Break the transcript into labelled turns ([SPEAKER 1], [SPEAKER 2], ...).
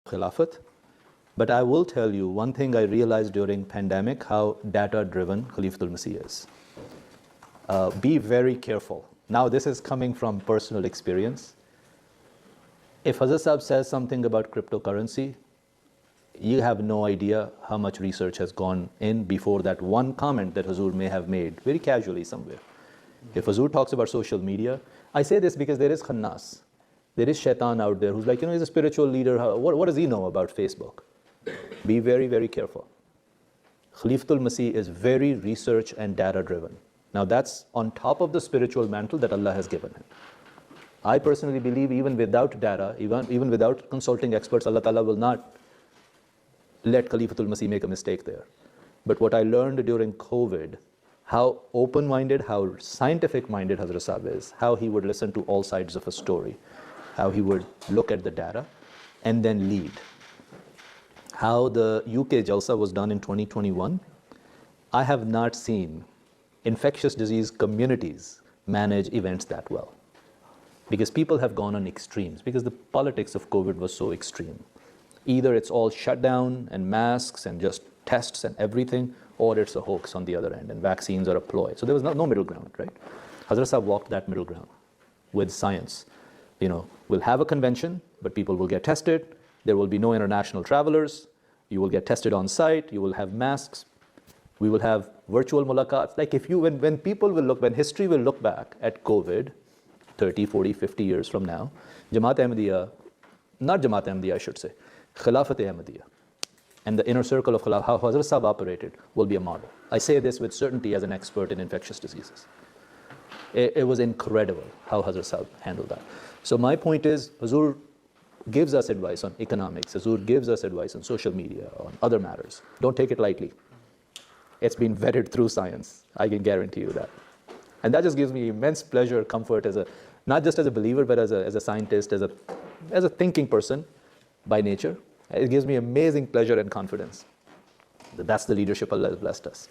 [SPEAKER 1] Khilafat. But I will tell you one thing I realized during pandemic, how data-driven Khalifatul Masih is. Be very careful. Now this is coming from personal experience. If Hazrat Sahib says something about cryptocurrency, you have no idea how much research has gone in before that one comment that Hazur may have made, very casually somewhere. If Hazur talks about social media, I say this because there is khannas. There is shaitan out there who's like, he's a spiritual leader. What does he know about Facebook? Be very, very careful. Khalifatul Masih is very research and data driven. Now that's on top of the spiritual mantle that Allah has given him. I personally believe even without data, even without consulting experts, Allah Ta'ala will not let Khalifatul Masih make a mistake there. But what I learned during COVID, how open-minded, how scientific-minded Hazrat Sahib is, how he would listen to all sides of a story, how he would look at the data and then lead. How the UK Jalsa was done in 2021, I have not seen infectious disease communities manage events that well. Because people have gone on extremes, because the politics of COVID was so extreme. Either it's all shut down and masks and just tests and everything, or it's a hoax on the other end and vaccines are a ploy. So there was no middle ground, right? Hazrat Sahib walked that middle ground with science. We'll have a convention, but people will get tested. There will be no international travelers. You will get tested on site. You will have masks. We will have virtual mulaqats. Like when history will look back at COVID, 30, 40, 50 years from now, not Jamaat Ahmadiyya, I should say, Khilafat Ahmadiyya, and the inner circle of Khilafat, how Hazrat Sahib operated, will be a model. I say this with certainty as an expert in infectious diseases. It was incredible how Hazrat Sahib handled that. So my point is, Hazur gives us advice on economics. Hazur gives us advice on social media, on other matters. Don't take it lightly. It's been vetted through science. I can guarantee you that. And that just gives me immense pleasure, comfort, not just as a believer, but as a scientist, as a thinking person by nature. It gives me amazing pleasure and confidence. That's the leadership Allah has blessed us.